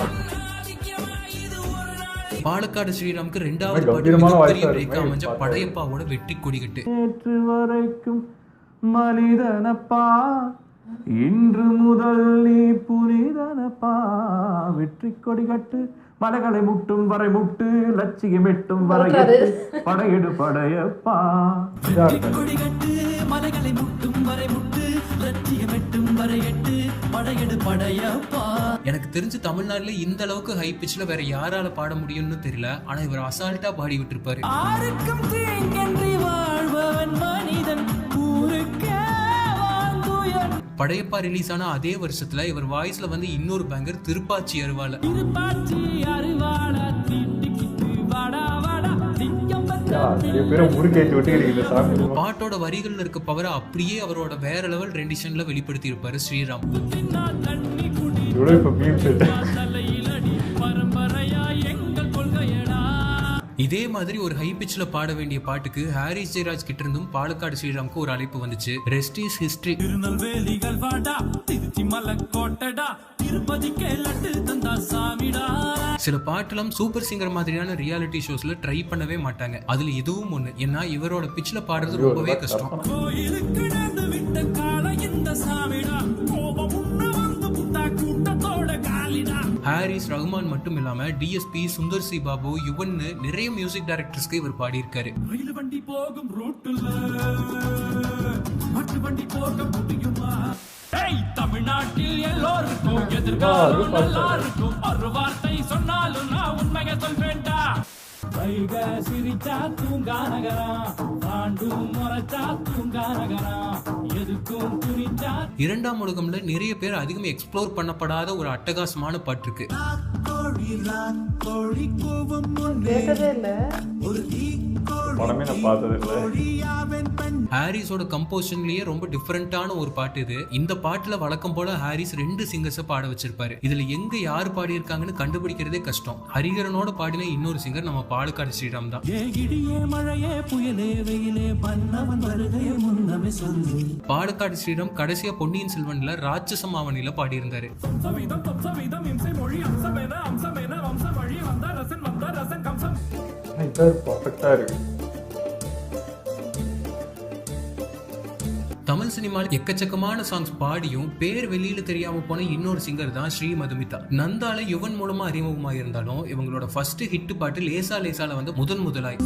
பாலக்காடு ஸ்ரீராமுக்கு 2வது பாட்டு பிரேக் அமைஞ்ச படையப்பாவோட வெற்றி கொடிகட்டு. நேற்று வரைக்கும் மனிதனப்பா, இன்று முதல் நீ புனிதனப்பா, வெற்றி கொடிகட்டு மலைகளை முட்டும் வரை முட்டு, லட்சியம் எட்டும் வரை எட்டு, படையெடு படையப்பா. கொடிகட்டு மலைகளை முட்டும் வரை முட்டு, லட்சியம் எட்டும் வரை எட்டு, படையெடு படையப்பா. எனக்கு தெரிஞ்சு தமிழ்நாட்டுல இந்த அளவுக்கு ஹை பிச்ல வேற யாரால பாட முடியும்னு தெரியல. ஆனா இவர் அசால்ட்டா பாடி விட்டுருப்பாரு. ஆருக்கும் தீங்கன்றி வாழ்பவன் மனிதன், ஊருக்கே வாழ்ந்துயர். படையப்பா ரிலீஸ் ஆன அதே வருஷத்துல இவர் வாய்ஸ்ல வந்து இன்னொரு பேங்கர் திருப்பாச்சி அருவால. திருப்பாச்சி அருவாள தீட்டிக்கிட்டு வாடா வாடா திங்கம் பாட்டோட வரிகள்ல இருக்க பவரை அப்படியே அவரோட வேற லெவல் ரெண்டிஷன்ல வெளிப்படுத்தி இருப்பாரு ஸ்ரீராம். இதே மாதிரி ஒரு ஹை பிச்ல பாட வேண்டிய பாட்டுக்கு ஹாரிஸ் ஜெயராஜ் கிட்ட இருந்தும் பாலக்காடு ஸ்ரீராமுக்கு ஒரு அழைப்பு வந்துச்சு. Rest is history. திருநெல்வேலிகள் வாடா, திருச்சி மலைக்கோட்டடா, திருப்பதிக்கே லட்டு தந்தா சாமிடா. சில பாட்டெல்லாம் சூப்பர் சிங்கர் மாதிரியான ரியாலிட்டி ஷோஸ்ல ட்ரை பண்ணவே மாட்டாங்க. அதுல இதுவும் ஒண்ணு. ஏன்னா இவரோட பிச்ல பாடுறது ரொம்பவே கஷ்டம். கோயிலுக்கு நடந்து விட்ட கால இந்த சாமிடா, கோபம் உன்ன வந்து புட்டா கூட்டத்தோட காலிடா. ஹாரிஸ் ரஹ்மான் மட்டும் இல்லாம டிஎஸ்பி, சுந்தர் சி பாபு, யுவன் நிறைய மியூசிக் டைரக்டர்ஸ்க்கு இவர் பாடியிருக்காரு. ரயில் வண்டி போகும் ரூட்டுல மட்டு வண்டி போக முடியுமா? தமிழ்நாட்டில் எல்லோருக்கும் எதிர்காலம் நல்லா இருக்கும். ஒரு வார்த்தை சொன்னாலும் நான் உண்மையை சொல்வேண்டா. வைக சிரிச்சா தூங்கா நகரா, பாண்டும் முறைச்சா தூங்கா நகரா, எதுக்கும் துணிச்சா. 2ஆம் உலகம்ல நிறைய பேர் அதிகம் எக்ஸ்ப்ளோர் பண்ணப்படாத ஒரு அட்டகாசமான பாட்டு இருக்கு. ஹாரிஸோட கம்போசிஷன்லயே ரொம்ப டிஃபரெண்டான ஒரு பாட்டு இது. இந்த பாட்டுல வழக்கம் போல ஹாரிஸ் 2 சிங்கர்ஸை பாட வச்சிருப்பாரு. இதுல எங்க யாரு பாடி இருக்காங்கன்னு கண்டுபிடிக்கிறதே கஷ்டம். ஹரிகரனோட பாடின இன்னொரு சிங்கர் நம்ம பாலக்காடு ஸ்ரீராம் தான். பாலக்காடு ஸ்ரீராம் கடைசியா பொன்னியின் செல்வன்ல ராட்சச மாவனில பாடியிருந்தாரு. தமிழ் சினிமாவில் எக்கச்சக்கமான சாங்ஸ் பாடியும் பேர் வெளியில தெரியாம போன இன்னொரு சிங்கர் தான் ஸ்ரீ மதுமிதா. நந்தால யுவன் மூலமா அறிமுகமாக இருந்தாலும் இவங்களோட ஃபர்ஸ்ட் ஹிட் பாட்டு லேசா லேசால வந்து முதலாய்.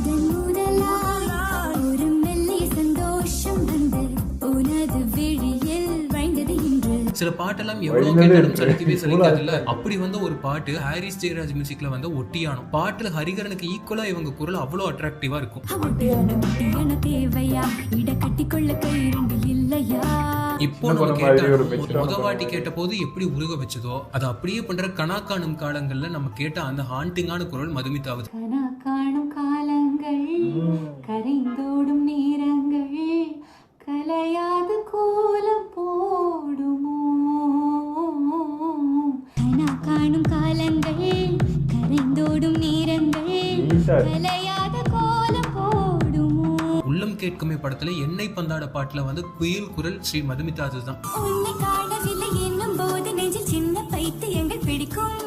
சில பாட்டெல்லாம் எவ்வளவு கேட்டாலும் சலிக்கவே சலிக்காதுல்ல. அப்படி வந்து ஒரு பாட்டு ஹாரிஸ் ஜெயராஜ் மியூசிக்ல வந்து ஒட்டியானம். பாட்டுல ஹரிகரனுக்கு ஈக்குவலா இவங்க குரல் அவ்வளவு அட்ராக்டிவா இருக்கும். இப்போ நம்ம கேட்ட முதவாட்டி கேட்ட போது எப்படி உருக வச்சதோ அதை அப்படியே பண்ற கனா காணும் காலங்கள்ல நம்ம கேட்ட அந்த ஹாண்டிங்கான குரல் மதுமிதாவது. காணும் காலங்கள் கரைந்தோடும் நேரங்கள் கலையாத கோலம் போடுமோ, காணும் காலங்கள் கரைந்தோடும் நேரங்கள் கலையாத கோலம் போடுமோ. உள்ளம் கேட்குமே படத்துல எண்ணெய் பந்தாட பாட்டுல வந்து குயில் குரல் ஸ்ரீ மதுமிதாது தான். உன்னை காணவில்லை என்னும் போது நெஞ்சில் சின்ன பைத்தியங்கள் பிடிக்கும்.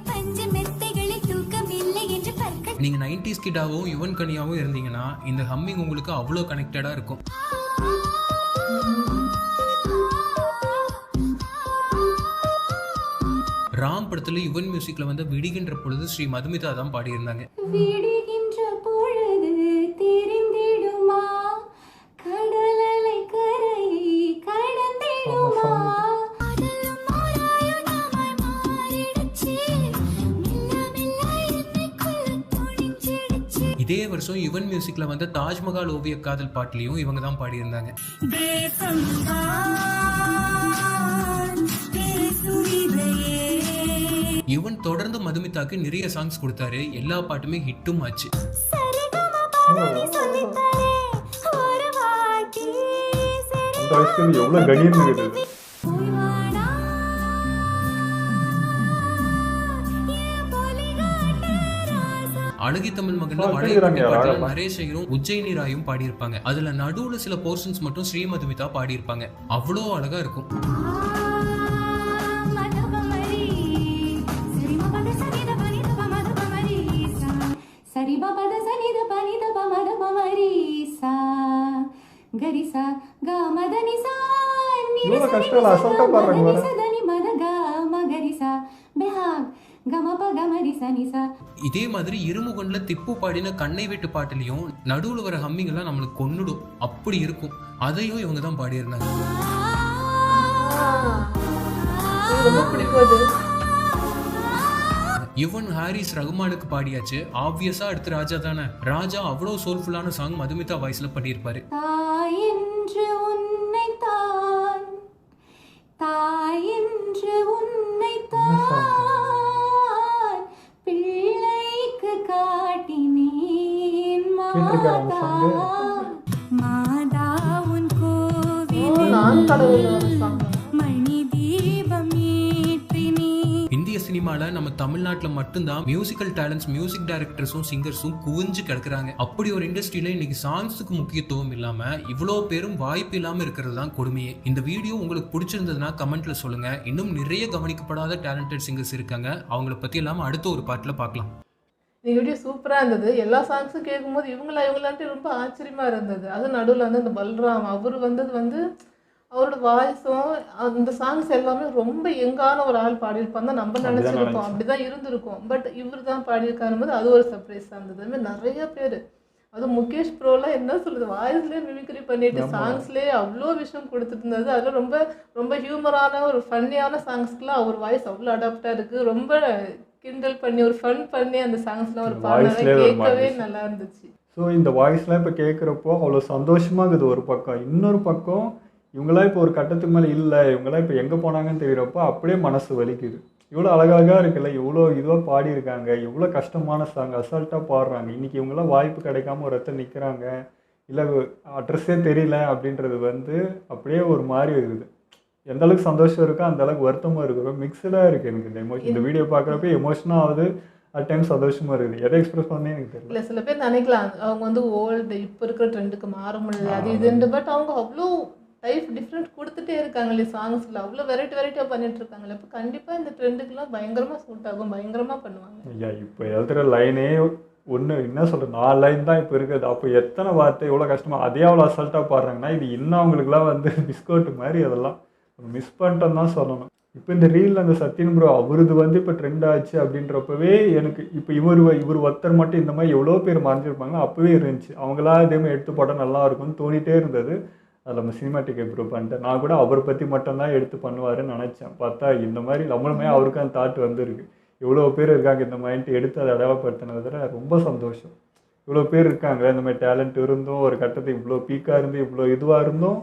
பஞ்சு மெத்தைகளில் தூக்கம் இல்லை என்று பற்கள். நீங்க 90s கிட்டாவும் யுவன் கனியாவும் இருந்தீங்கன்னா இந்த ஹம்மிங் உங்களுக்கு அவ்வளவு கனெக்டடா இருக்கும். ராம் படத்துல யுவன் மியூசிக்ல வந்து விடுகின்ற பொழுது ஸ்ரீ மதுமிதா தான் பாடியிருந்தாங்க. விடுகின்ற பொழுது தெரிந்திடுமா, கடலலை கரையை கடந்திடுமா. இதே வருஷம் யுவன் மியூசிக்ல வந்து தாஜ்மஹால் ஓவிய காதல் பாட்டுலயும் இவங்க தான் பாடியிருந்தாங்க. யுவன் தொடர்ந்து மதுமிதாக்கு நிறைய சாங்ஸ் கொடுத்தாரு, எல்லா பாட்டுமே ஹிட்டும் ஆச்சு. அந்த வயசுல எவ்வளோ கணீர்னு இருக்குது. அழகி தமிழ் மகன்ல பாட்டுல நரேஷ் ஐயரும் உஜ்ஜயினி ராயும் பாடியிருப்பாங்க. அதுல நடுவுல சில போர்ஷன்ஸ் மட்டும் ஸ்ரீ மதுமிதா பாடியிருப்பாங்க. அவ்வளோ அழகா இருக்கும். இவ்வளோ கஷ்டம் அசல்ட்டா பாடுறாங்க. இதே மாதிரி இருமுகன்ல திப்பு பாடின கண்ணை விட்டு பாட்டுலயும் நடுவுல வர ஹம்மிங் எல்லாம் நம்மளுக்கு கொன்னுடும், அப்படி இருக்கும். அதையும் இவங்க தான் பாடியிருந்தாங்க. யுவன் ஹாரிஸ் ரகுமானுக்கு பாடியாச்சு. ஆப்வியஸா அடுத்து ராஜா தானே. ராஜா அவ்வளோ சோல்ஃபுல்லான சாங் மதுமிதா வாய்ஸ்ல பண்ணியிருப்பாரு. இந்திய சினிமால நம்ம தமிழ்நாட்டில் மட்டும்தான் மியூசிக்கல் டேலண்ட்ஸ், மியூசிக் டைரக்டர்ஸும் சிங்கர்ஸும் குவிஞ்சு கிடக்குறாங்க. அப்படி ஒரு இண்டஸ்ட்ரியில இன்னைக்கு சாங்ஸுக்கு முக்கியத்துவம் இல்லாம இவ்வளோ பேரும் வாய்ப்பு இல்லாம இருக்கிறது தான் கொடுமையே. இந்த வீடியோ உங்களுக்கு பிடிச்சிருந்ததுன்னா கமெண்ட்ல சொல்லுங்க. இன்னும் நிறைய கவனிக்கப்படாத டேலண்டட் சிங்கர்ஸ் இருக்காங்க, அவங்கள பத்தி எல்லாம் அடுத்த ஒரு பாட்டுல பார்க்கலாம். இந்த வீடியோ சூப்பராக இருந்தது. எல்லா சாங்ஸும் கேட்கும்போது இவங்களான்ட்டு ரொம்ப ஆச்சரியமாக இருந்தது. அது நடுவில் வந்து அந்த பல்ராம் அவர் வந்து அவரோட வாய்ஸும் அந்த சாங்ஸ் எல்லாமே ரொம்ப யங்கான ஒரு ஆள் பாடியிருப்பான் தான் நம்ம நினச்சிருப்போம். அப்படிதான் இருந்திருக்கும். பட் இவர் தான் பாடியிருக்காரும் போது அது ஒரு சர்ப்ரைஸாக இருந்தது. அதுமாதிரி நிறைய பேர், அதுவும் முகேஷ் ப்ரோலாம் என்ன சொல்கிறது, வாய்ஸ்லேயே மிமிக்ரி பண்ணிட்டு சாங்ஸ்லேயே அவ்வளோ விஷயம் கொடுத்துட்டு இருந்தது. அதில் ரொம்ப ரொம்ப ஹியூமரான ஒரு ஃபன்னியான சாங்ஸ்க்குலாம் அவர் வாய்ஸ் அவ்வளோ அடாப்டாக இருக்குது. ரொம்ப கிண்டல் பண்ணி ஒரு ஃபன் பண்ணி அந்த சாங்ஸ்லாம் ஒரு பாடலை கேட்கவே நல்லா இருந்துச்சு. ஸோ இந்த வாய்ஸ்லாம் இப்போ கேட்குறப்போ அவ்வளோ சந்தோஷமாக இருக்குது ஒரு பக்கம். இன்னொரு பக்கம் இவங்களாம் இப்போ ஒரு கட்டத்துக்கு மேலே இல்லை, இவங்களாம் இப்போ எங்கே போனாங்கன்னு தெரிகிறப்போ அப்படியே மனசு வலிக்குது. இவ்வளோ அழகழகாக இருக்குல்ல, இவ்வளோ இதுவாக பாடியிருக்காங்க, இவ்வளோ கஷ்டமான சாங் அசால்ட்டாக பாடுறாங்க. இன்றைக்கி இவங்களாம் வாய்ப்பு கிடைக்காம ஒரு இடத்துல நிற்கிறாங்க, இல்லை அட்ரஸே தெரியல அப்படின்றது வந்து அப்படியே ஒரு மாதிரி இருக்குது. எந்த அளவுக்கு சந்தோஷம் இருக்கோ அந்த அளவுக்கு வருத்தமாக இருக்கும். மிக்சடாக இருக்குது எனக்கு இந்த எமோஷன். இந்த வீடியோ பார்க்குறப்ப எமோஷனாக ஆகுது, அட் டைம் சந்தோஷமாக இருக்குது. எதை எக்ஸ்பிரஸ் பண்ணே எனக்கு தெரியல. இல்லை, சில பேர் நினைக்கலாம் அவங்க வந்து ஓல்டு இப்போ இருக்கிற ட்ரெண்டுக்கு மாற முடியல அது இதுண்டு. பட் அவங்க அவ்வளோ டைப் டிஃப்ரெண்ட் கொடுத்துட்டே இருக்காங்களே சாங்ஸில், அவ்வளோ வெரைட்டியாக பண்ணிட்டு இருக்காங்களே. இப்போ கண்டிப்பாக இந்த ட்ரெண்டுக்குலாம் பயங்கரமாக சூட் ஆகும், பயங்கரமாக பண்ணுவாங்க. ஐயா இப்போ எழுதுகிற லைனே ஒன்று என்ன சொல்கிறது, 4 லைன் தான் இப்போ இருக்குது. அப்போ எத்தனை வார்த்தை எவ்வளோ கஷ்டமாக அதே அவ்வளோ அசால்ட்டாக பாடுறாங்கன்னா இது இன்னும் அவங்களுக்குலாம் வந்து பிஸ்கோட்டு மாதிரி அதெல்லாம் மிஸ் பண்ணிட்டோன்னு தான் சொல்லணும். இப்போ இந்த ரீலில் அந்த சத்யன் ப்ரோ அவரது வந்து இப்போ ட்ரெண்ட் ஆச்சு அப்படின்றப்பவே எனக்கு இப்போ இவர் ஒருத்தர் மட்டும் இந்த மாதிரி எவ்வளோ பேர் மறைஞ்சிருப்பாங்க அப்போவே இருந்துச்சு. அவங்களா இதே மாதிரி எடுத்து போட்டால் நல்லா இருக்கும்னு தோணிகிட்டே இருந்தது. அதில் நம்ம சினிமாட்டிக் இம்ப்ரூவ் பண்ணிட்டேன். நான் கூட அவரை பற்றி மட்டும்தான் எடுத்து பண்ணுவாருன்னு நினச்சேன். பார்த்தா இந்த மாதிரி நம்மளுமே அவருக்கு அந்த தாட் வந்துருக்கு. இவ்வளோ பேர் இருக்காங்க இந்த மைண்ட் எடுத்து அதை அடையாளப்படுத்தினதில் ரொம்ப சந்தோஷம். இவ்வளோ பேர் இருக்காங்க இந்த மாதிரி டேலண்ட் இருந்தும் ஒரு கட்டத்துக்கு இவ்வளோ பீக்காக இருந்து இவ்வளோ இதுவாக இருந்தும்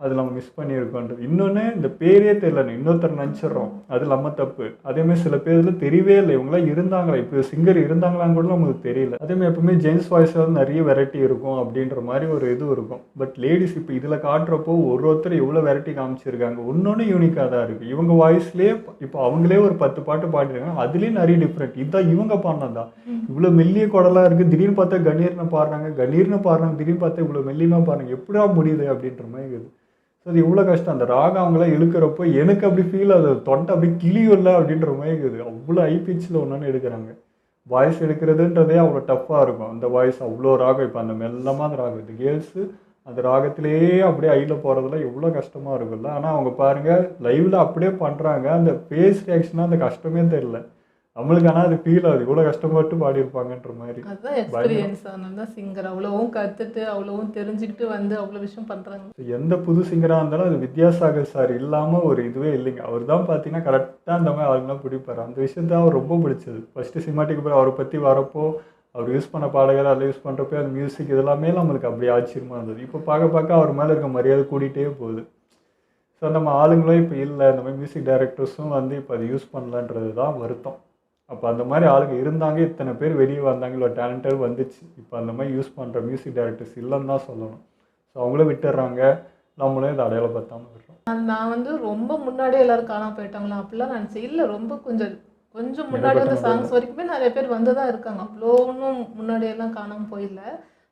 அது நம்ம மிஸ் பண்ணியிருக்கோன்றது. இன்னொன்று இந்த பேரே தெரியலன்னு இன்னொருத்தர் நினச்சிட்றோம், அது நம்ம தப்பு. அதேமாதிரி சில பேரில் தெரியவே இல்லை இவங்களாம் இருந்தாங்களா, இப்போ சிங்கர் இருந்தாங்களான்னு கூட நமக்கு தெரியல. அதேமாதிரி எப்பவுமே ஜென்ஸ் வாய்ஸில் வந்து நிறைய வெரைட்டி இருக்கும் அப்படின்ற மாதிரி ஒரு இது இருக்கும். பட் லேடிஸ் இப்போ இதில் காட்டுறப்போ ஒருத்தர் எவ்வளோ வெரைட்டி காமிச்சிருக்காங்க. இன்னொன்று யூனிக்காக தான் இருக்குது. இவங்க வாய்ஸ்லேயே இப்போ அவங்களே ஒரு 10 பாட்டு பாடிருக்காங்க, அதுலேயும் நிறைய டிஃப்ரெண்ட். இதுதான் இவங்க பாடினதான். இவ்வளோ மெல்லிய குடலாக இருக்குது, திடீர்னு பார்த்தா கணீர்னு பாடுறாங்க, திடீர்னு பார்த்தா இவ்வளோ மெல்லியமாக பாடுறாங்க, எப்படா முடியுது அப்படின்ற மாதிரி இருக்குது. ஸோ அது இவ்வளோ கஷ்டம். அந்த ராகம் அவங்களாம் இழுக்கிறப்போ எனக்கு அப்படி ஃபீல் ஆகுது, தொண்டை அப்படி கிளியும் அப்படின்ற மாதிரி இருக்குது. அவ்வளோ ஹை பிச்சில் ஒன்று எடுக்கிறாங்க. வாய்ஸ் எடுக்கிறதுன்றதே அவ்வளோ டஃப்பாக இருக்கும். அந்த வாய்ஸ் அவ்வளோ ராகம், இப்போ அந்த மெல்லமாக அந்த ராகம் இது கேர்ள்ஸு அந்த ராகத்திலேயே அப்படியே ஐயில் போகிறதுல எவ்வளோ கஷ்டமாக இருக்குல்ல. ஆனால் அவங்க பாருங்கள் லைவில் அப்படியே பண்ணுறாங்க, அந்த ஃபேஸ் ரியாக்ஷனாக அந்த கஷ்டமே தெரியல நம்மளுக்கு. ஆனால் அது ஃபீல் ஆகுது இவ்வளோ கஷ்டப்பட்டு பாடியிருப்பாங்கன்ற மாதிரி. அதுதான் எக்ஸ்பீரியன்ஸ். அதனால தான் சிங்கர் அவ்வளோவும் கற்றுட்டு அவ்வளோவும் தெரிஞ்சுக்கிட்டு வந்து அவ்வளோ விஷயம் பண்ணுறாங்க. எந்த புது சிங்கராக இருந்தாலும் அது வித்யாசாகர் சார் இல்லாமல் ஒரு இதுவே இல்லைங்க. அவர் தான் பார்த்தீங்கன்னா கரெக்டாக அந்த மாதிரி ஆளுங்களாம் பிடிப்பார். அந்த விஷயத்த அவர் ரொம்ப பிடிச்சது. ஃபஸ்ட்டு சினிமாட்டிக் போய் அவரை பற்றி வரப்போ அவர் யூஸ் பண்ண பாடகர் அதில் யூஸ் பண்ணுறப்போ அந்த மியூசிக் இதெல்லாமே நம்மளுக்கு அப்படியே ஆச்சரியமாக இருந்தது. இப்போ பார்க்க அவர் மேலே இருக்க மரியாதை கூட்டிகிட்டே போகுது. ஸோ நம்ம ஆளுங்களும் இப்போ இல்லை, இந்த மாதிரி மியூசிக் டைரக்டர்ஸும் வந்து இப்போ அது யூஸ் பண்ணலன்றது தான் வருத்தம். அப்போ அந்த மாதிரி ஆளுங்க இருந்தாங்க, இத்தனை பேர் வெளியே வந்தாங்க, இல்லை டேலண்டட் வந்துச்சு. இப்போ அந்த மாதிரி யூஸ் பண்ணுற மியூசிக் டைரக்டர்ஸ் இல்லைன்னு தான் சொல்லணும். ஸோ அவங்களும் விட்டுடுறாங்க, நம்மளும் இதை அடையாளப்படுத்தாமல் விடுறோம். நான் வந்து ரொம்ப முன்னாடியே எல்லாரும் காணாம போயிட்டாங்களா அப்படிலாம் நினச்சேன். இல்லை, ரொம்ப கொஞ்சம் முன்னாடி வந்து சாங்ஸ் வரைக்குமே நிறைய பேர் வந்து தான் இருக்காங்க. அவ்வளோ ஒன்றும் முன்னாடியெல்லாம் காணாமல் போயிடல.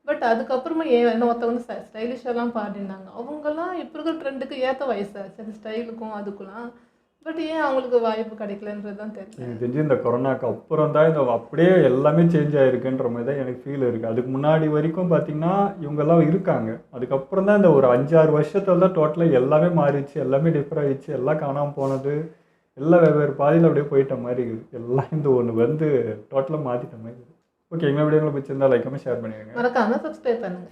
பட் அதுக்கப்புறமா என்ன ஒருத்தவங்க ஸ்டைலிஷாலாம் பாடினாங்க. அவங்கெல்லாம் இப்போ இருக்கிற ட்ரெண்டுக்கு ஏற்ற வயசாச்சு, அந்த ஸ்டைலுக்கும் அதுக்குலாம். பட் ஏன் அவங்களுக்கு வாய்ப்பு கிடைக்கலன்றது தான் தெரியல. எனக்கு தெரிஞ்சு இந்த கொரோனாக்கு அப்புறம் தான் இந்த அப்படியே எல்லாமே சேஞ்ச் ஆகிருக்குன்ற மாதிரி தான் எனக்கு ஃபீல் இருக்குது. அதுக்கு முன்னாடி வரைக்கும் பார்த்திங்கன்னா இவங்கெல்லாம் இருக்காங்க. அதுக்கப்புறம் தான் இந்த ஒரு 5-6 வருஷத்துல தான் டோட்டலாக எல்லாமே மாறிடுச்சு, எல்லாமே டிஃபர் ஆகிடுச்சு, எல்லாம் காணாமல் போனது, எல்லாம் வெவ்வேறு பாதையில் அப்படியே போயிட்ட மாதிரி இருக்குது. எல்லாம் இந்த ஒன்று வந்து டோட்டலாக மாற்றிட்ட மாதிரி இருக்குது. ஓகே, எங்கள் வீடியோங்களை பிடிச்சிருந்தா லைக் பண்ணி ஷேர் பண்ணிடுங்க. மறக்காம சப்ஸ்கிரைப் பண்ணுங்க.